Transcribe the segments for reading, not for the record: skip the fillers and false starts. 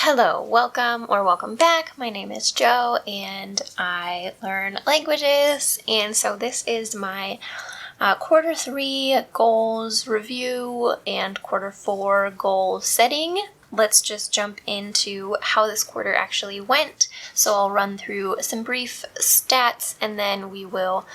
Hello, welcome back. My name is Jo and I learn languages, and so this is my quarter 3 goals review and quarter 4 goal setting. Let's just jump into how this quarter actually went. So I'll run through some brief stats and then we will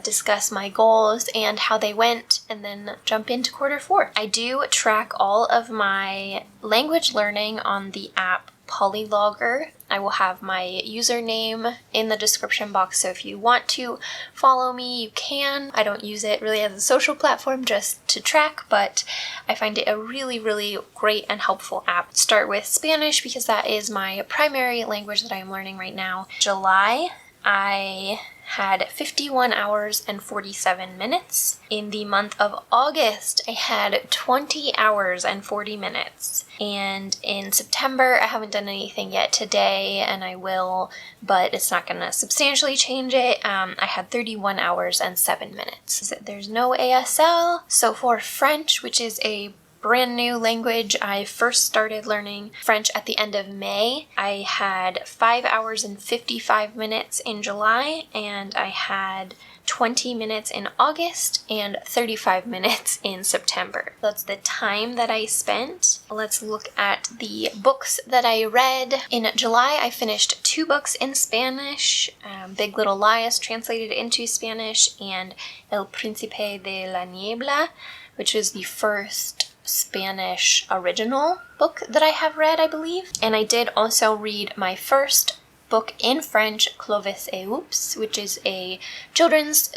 discuss my goals and how they went, and then jump into quarter 4. I do track all of my language learning on the app Polylogger. I will have my username in the description box, so if you want to follow me, you can. I don't use it really as a social platform, just to track, but I find it a really, really great and helpful app. Start with Spanish because that is my primary language that I am learning right now. July, I had 51 hours and 47 minutes. In the month of August, I had 20 hours and 40 minutes. And in September, I haven't done anything yet today, and I will, but it's not going to substantially change it. I had 31 hours and 7 minutes. There's no ASL. So for French, which is a brand new language, I first started learning French at the end of May. I had 5 hours and 55 minutes in July, and I had 20 minutes in August and 35 minutes in September. That's the time that I spent. Let's look at the books that I read. In July, I finished 2 books in Spanish. Big Little Lies translated into Spanish, and El Príncipe de la Niebla, which is the first Spanish original book that I have read, I believe. And I did also read my first book in French, Clovis et Oups, which is a children's,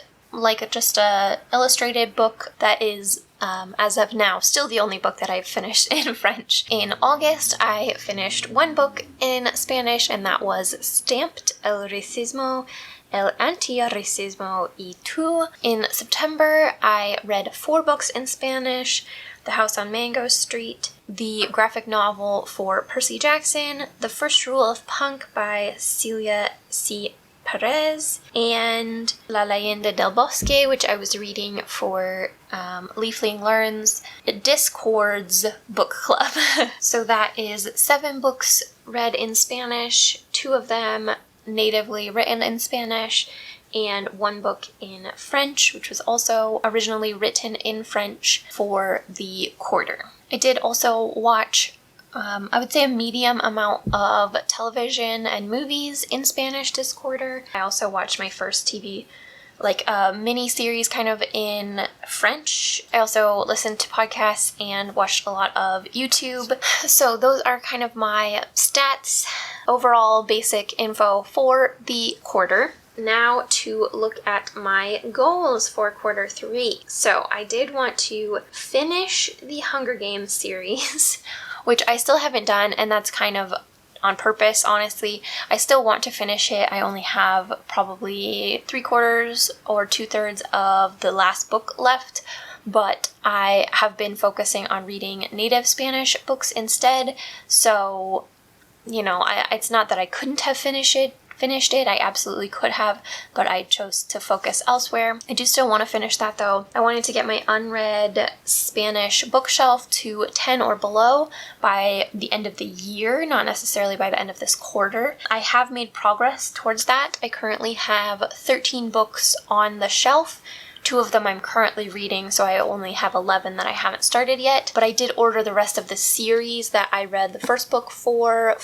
just a illustrated book that is, as of now, still the only book that I've finished in French. In August, I finished 1 book in Spanish, and that was Stamped, El Racismo, El Antirracismo y Tú. In September, I read 4 books in Spanish: The House on Mango Street, the graphic novel for Percy Jackson, The First Rule of Punk by Celia C. Perez, and La Leyenda del Bosque, which I was reading for Leafling Learns Discord's book club. So that is 7 books read in Spanish, 2 of them natively written in Spanish, and 1 book in French, which was also originally written in French for the quarter. I did also watch, I would say, a medium amount of television and movies in Spanish this quarter. I also watched my first TV, a mini-series kind of in French. I also listened to podcasts and watched a lot of YouTube. So those are kind of my stats, overall basic info for the quarter. Now to look at my goals for quarter 3. So I did want to finish the Hunger Games series, which I still haven't done, and that's kind of on purpose, honestly. I still want to finish it. I only have probably 3/4 or 2/3 of the last book left, but I have been focusing on reading native Spanish books instead. So, it's not that I couldn't have finished it. I absolutely could have, but I chose to focus elsewhere. I do still want to finish that though. I wanted to get my unread Spanish bookshelf to 10 or below by the end of the year, not necessarily by the end of this quarter. I have made progress towards that. I currently have 13 books on the shelf. 2 of them I'm currently reading, so I only have 11 that I haven't started yet. But I did order the rest of the series that I read the first book for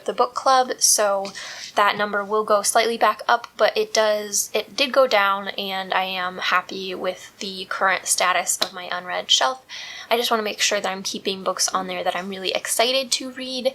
the book club, so that number will go slightly back up, but it did go down, and I am happy with the current status of my unread shelf. I just want to make sure that I'm keeping books on there that I'm really excited to read,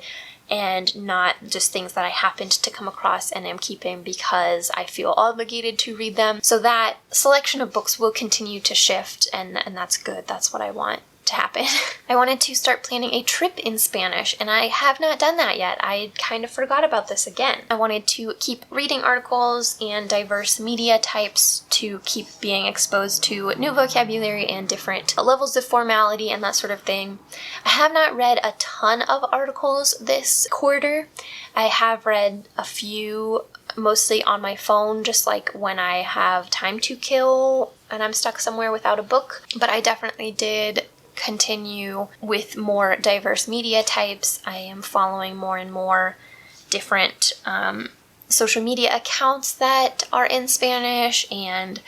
and not just things that I happened to come across and am keeping because I feel obligated to read them. So that selection of books will continue to shift, and that's good. That's what I want to happen. I wanted to start planning a trip in Spanish, and I have not done that yet. I kind of forgot about this again. I wanted to keep reading articles and diverse media types to keep being exposed to new vocabulary and different levels of formality and that sort of thing. I have not read a ton of articles this quarter. I have read a few, mostly on my phone, just when I have time to kill and I'm stuck somewhere without a book. But I definitely did continue with more diverse media types. I am following more and more different social media accounts that are in Spanish, and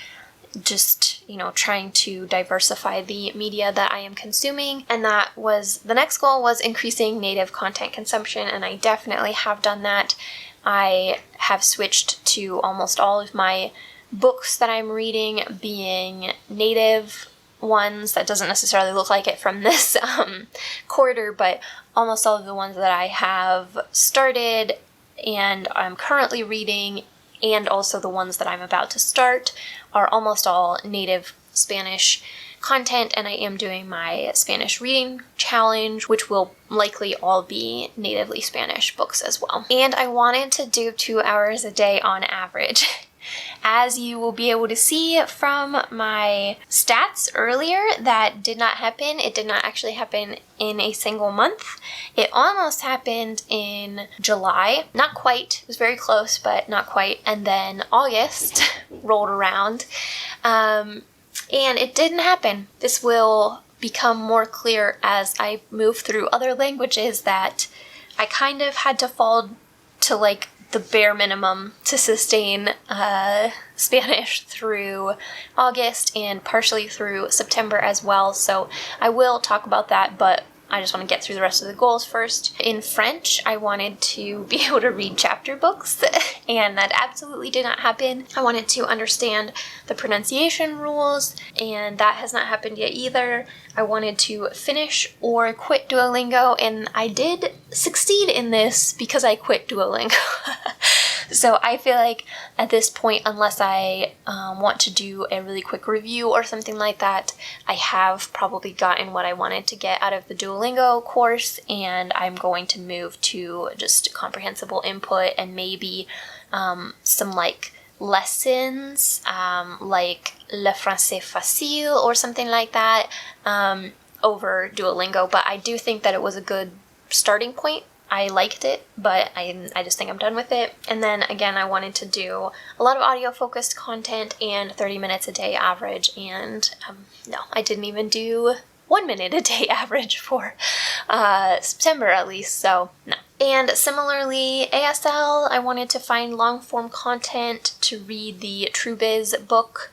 just, trying to diversify the media that I am consuming. And that was, the next goal was increasing native content consumption, and I definitely have done that. I have switched to almost all of my books that I'm reading being native ones. That doesn't necessarily look like it from this quarter, but almost all of the ones that I have started and I'm currently reading, and also the ones that I'm about to start, are almost all native Spanish content, and I am doing my Spanish reading challenge, which will likely all be natively Spanish books as well. And I wanted to do 2 hours a day on average. As you will be able to see from my stats earlier, that did not happen. It did not actually happen in a single month. It almost happened in July. Not quite. It was very close, but not quite. And then August rolled around. And it didn't happen. This will become more clear as I move through other languages, that I kind of had to fall to like the bare minimum to sustain Spanish through August and partially through September as well. So I will talk about that, but I just want to get through the rest of the goals first. In French, I wanted to be able to read chapter books, and that absolutely did not happen. I wanted to understand the pronunciation rules, and that has not happened yet either. I wanted to finish or quit Duolingo, and I did succeed in this because I quit Duolingo. So I feel like at this point, unless I want to do a really quick review or something like that, I have probably gotten what I wanted to get out of the Duolingo course, and I'm going to move to just comprehensible input and maybe some like lessons, like Le Français Facile or something like that, over Duolingo. But I do think that it was a good starting point. I liked it, but I just think I'm done with it. And then again, I wanted to do a lot of audio-focused content and 30 minutes a day average, and no, I didn't even do 1 minute a day average for September at least, so no. And similarly, ASL, I wanted to find long-form content to read the TrueBiz book,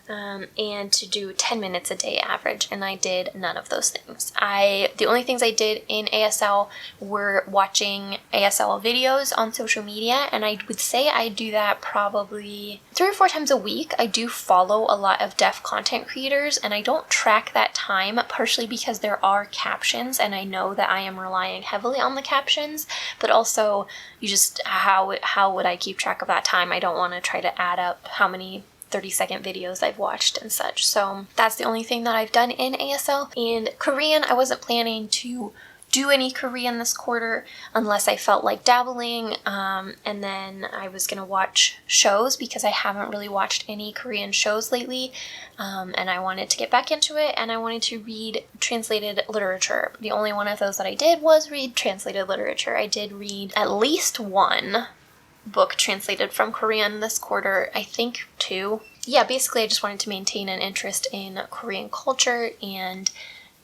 and to do 10 minutes a day average, and I did none of those things. The only things I did in ASL were watching ASL videos on social media, and I would say I do that probably 3 or 4 times a week. I do follow a lot of deaf content creators, and I don't track that time, partially because there are captions, and I know that I am relying heavily on the captions, but also how would I keep track of that time? I don't want to try to add up how many 30-second videos I've watched and such. So that's the only thing that I've done in ASL. And Korean, I wasn't planning to do any Korean this quarter unless I felt like dabbling, and then I was going to watch shows because I haven't really watched any Korean shows lately, and I wanted to get back into it, and I wanted to read translated literature. The only one of those that I did was read translated literature. I did read at least 1 book translated from Korean this quarter, I think 2. Yeah, basically I just wanted to maintain an interest in Korean culture and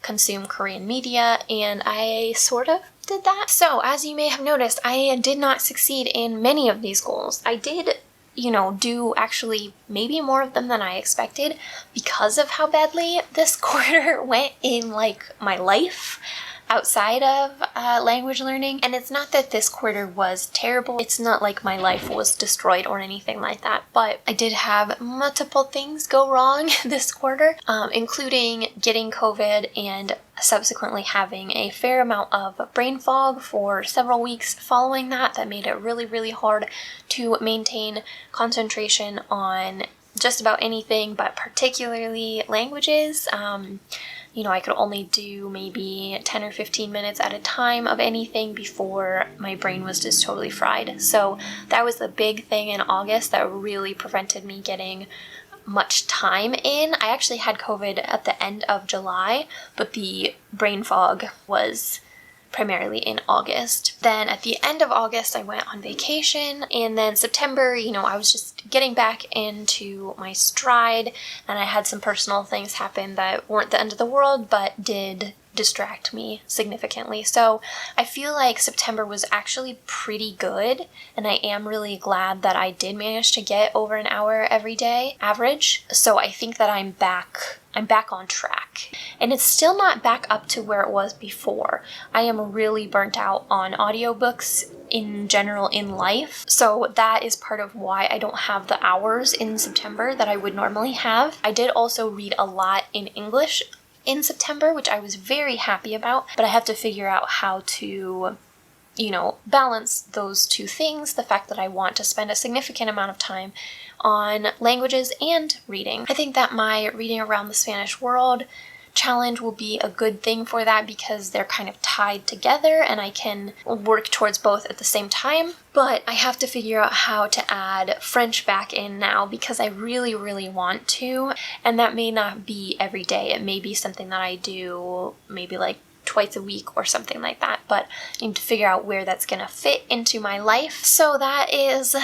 consume Korean media, and I sort of did that. So, as you may have noticed, I did not succeed in many of these goals. I did, do actually maybe more of them than I expected because of how badly this quarter went in, my life outside of language learning. And it's not that this quarter was terrible. It's not like my life was destroyed or anything like that. But I did have multiple things go wrong this quarter, including getting COVID and subsequently having a fair amount of brain fog for several weeks following that. That made it really, really hard to maintain concentration on just about anything, but particularly languages. I could only do maybe 10 or 15 minutes at a time of anything before my brain was just totally fried. So that was the big thing in August that really prevented me getting much time in. I actually had COVID at the end of July, but the brain fog was primarily in August. Then at the end of August, I went on vacation, and then September, I was just getting back into my stride, and I had some personal things happen that weren't the end of the world, but did distract me significantly. So I feel like September was actually pretty good, and I am really glad that I did manage to get over an hour every day average. So I think that I'm back on track. And it's still not back up to where it was before. I am really burnt out on audiobooks in general in life. So that is part of why I don't have the hours in September that I would normally have. I did also read a lot in English in September, which I was very happy about, but I have to figure out how to, balance those two things, the fact that I want to spend a significant amount of time on languages and reading. I think that my Reading Around the Spanish World challenge will be a good thing for that because they're kind of tied together and I can work towards both at the same time. But I have to figure out how to add French back in now because I really, really want to. And that may not be every day. It may be something that I do maybe like twice a week or something like that. But I need to figure out where that's going to fit into my life. So that is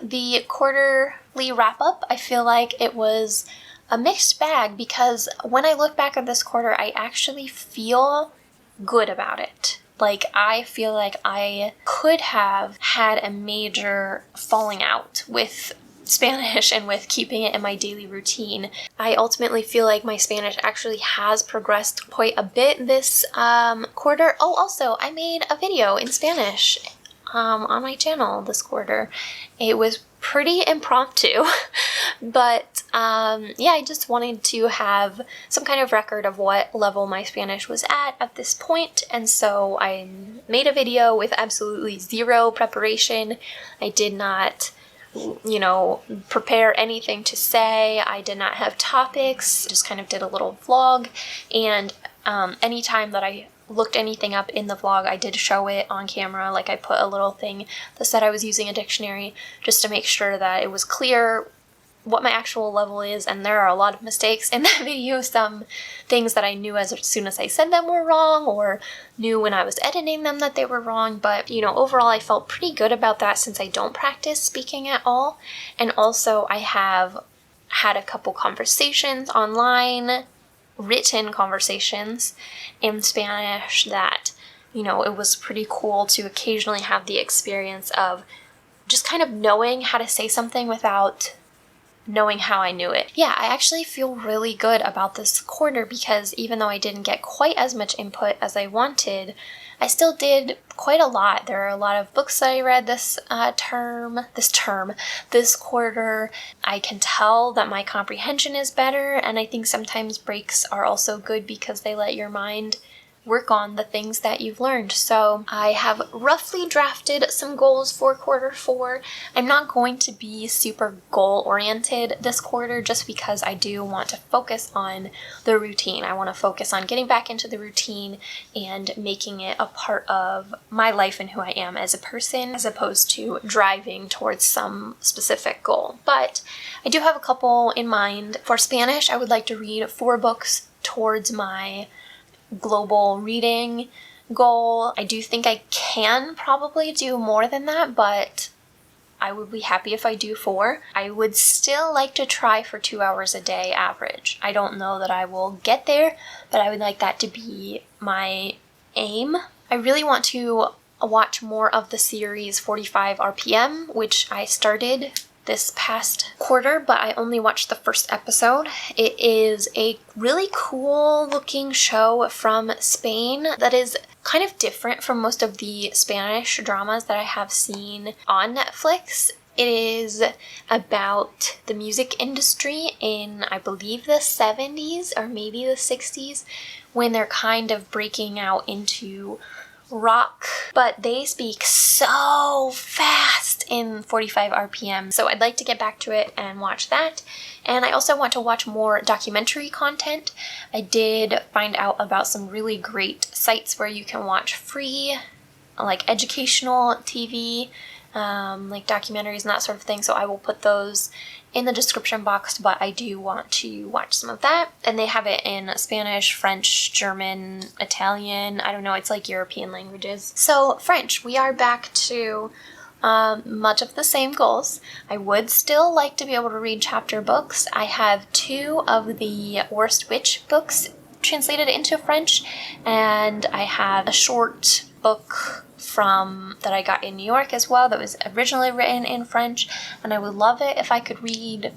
the quarterly wrap up. I feel like it was a mixed bag because when I look back at this quarter, I actually feel good about it. Like, I feel like I could have had a major falling out with Spanish and with keeping it in my daily routine. I ultimately feel like my Spanish actually has progressed quite a bit this quarter. Oh, also, I made a video in Spanish on my channel this quarter. It was pretty impromptu, but I just wanted to have some kind of record of what level my Spanish was at this point, and so I made a video with absolutely zero preparation. I did not prepare anything to say. I did not have topics, just kind of did a little vlog, and anytime that I looked anything up in the vlog, I did show it on camera. Like, I put a little thing that said I was using a dictionary just to make sure that it was clear what my actual level is, and there are a lot of mistakes in that video. Some things that I knew as soon as I said them were wrong, or knew when I was editing them that they were wrong, but overall I felt pretty good about that since I don't practice speaking at all. And also I have had a couple conversations online, written conversations in Spanish that, it was pretty cool to occasionally have the experience of just kind of knowing how to say something without knowing how I knew it. Yeah, I actually feel really good about this quarter because even though I didn't get quite as much input as I wanted, I still did quite a lot. There are a lot of books that I read this quarter. I can tell that my comprehension is better, and I think sometimes breaks are also good because they let your mind work on the things that you've learned. So I have roughly drafted some goals for quarter 4. I'm not going to be super goal oriented this quarter just because I do want to focus on the routine. I want to focus on getting back into the routine and making it a part of my life and who I am as a person, as opposed to driving towards some specific goal. But I do have a couple in mind. For Spanish, I would like to read 4 books towards my global reading goal. I do think I can probably do more than that, but I would be happy if I do 4. I would still like to try for 2 hours a day average. I don't know that I will get there, but I would like that to be my aim. I really want to watch more of the series 45 RPM, which I started this past quarter, but I only watched the first episode. It is a really cool looking show from Spain that is kind of different from most of the Spanish dramas that I have seen on Netflix. It is about the music industry in, I believe, the 70s or maybe the 60s, when they're kind of breaking out into rock, but they speak so fast in 45 RPM. So I'd like to get back to it and watch that. And I also want to watch more documentary content. I did find out about some really great sites where you can watch free, like educational TV like documentaries and that sort of thing, so I will put those in the description box, but I do want to watch some of that. And they have it in Spanish, French, German, Italian, I don't know, it's like European languages. So French, we are back to much of the same goals. I would still like to be able to read chapter books. I have 2 of the Worst Witch books translated into French, and I have a short book from that I got in New York as well that was originally written in French, and I would love it if I could read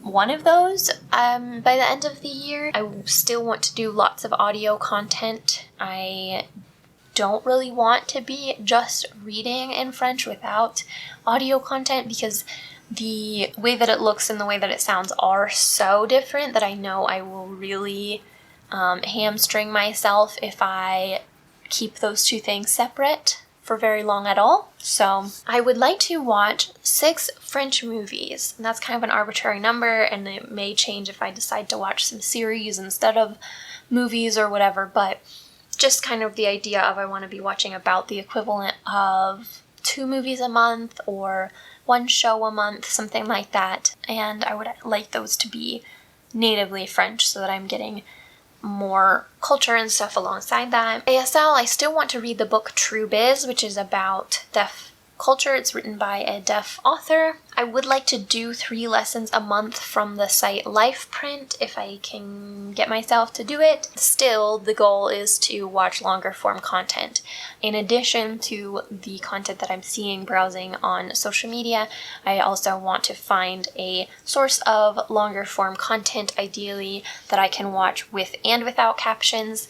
one of those by the end of the year. I still want to do lots of audio content. I don't really want to be just reading in French without audio content, because the way that it looks and the way that it sounds are so different that I know I will really hamstring myself if I keep those 2 things separate for very long at all. So I would like to watch 6 French movies, and that's kind of an arbitrary number, and it may change if I decide to watch some series instead of movies or whatever, but just kind of the idea of I want to be watching about the equivalent of 2 movies a month or 1 show a month, something like that. And I would like those to be natively French so that I'm getting more culture and stuff alongside that. ASL, I still want to read the book True Biz, which is about deaf culture. It's written by a deaf author. I would like to do 3 lessons a month from the site LifePrint if I can get myself to do it. Still, the goal is to watch longer form content. In addition to the content that I'm seeing browsing on social media, I also want to find a source of longer form content, ideally, that I can watch with and without captions,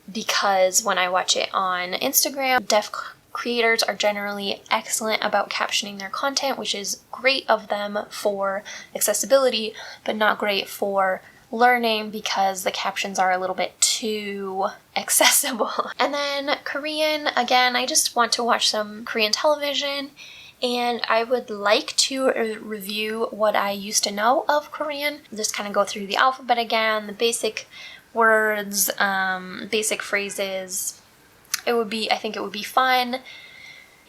because when I watch it on Instagram, deaf creators are generally excellent about captioning their content, which is great of them for accessibility, but not great for learning because the captions are a little bit too accessible. And then Korean, again, I just want to watch some Korean television, and I would like to review what I used to know of Korean. Just kind of go through the alphabet again, the basic words, basic phrases. I think it would be fun.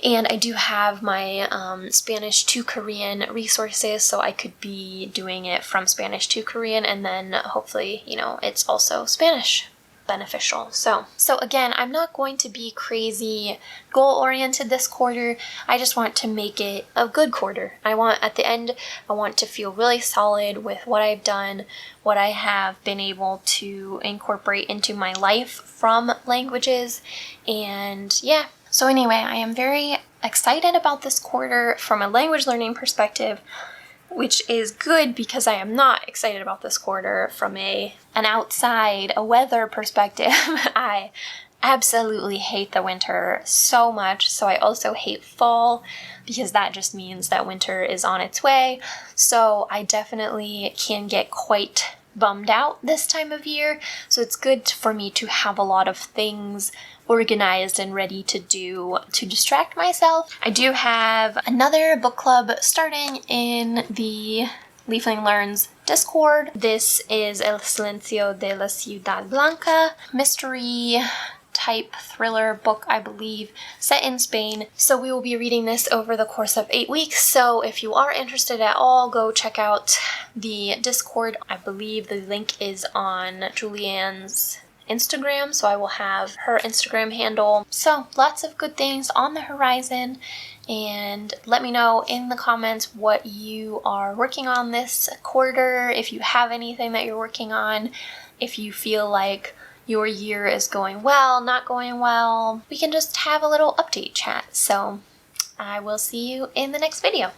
And I do have my Spanish to Korean resources, so I could be doing it from Spanish to Korean, and then hopefully, it's also Spanish beneficial. So again, I'm not going to be crazy goal-oriented this quarter. I just want to make it a good quarter. At the end, I want to feel really solid with what I've done, what I have been able to incorporate into my life from languages, and yeah. So anyway, I am very excited about this quarter from a language learning perspective, which is good because I am not excited about this quarter from an outside, a weather perspective. I absolutely hate the winter so much, so I also hate fall because that just means that winter is on its way. So I definitely can get quite bummed out this time of year, so it's good for me to have a lot of things organized and ready to do to distract myself. I do have another book club starting in the Leafling Learns Discord. This is El Silencio de la Ciudad Blanca, mystery type thriller book, I believe, set in Spain. So we will be reading this over the course of 8 weeks. So if you are interested at all, go check out the Discord. I believe the link is on Julianne's Instagram, so I will have her Instagram handle. So lots of good things on the horizon, and let me know in the comments what you are working on this quarter, if you have anything that you're working on, if you feel like your year is going well, not going well. We can just have a little update chat. So I will see you in the next video.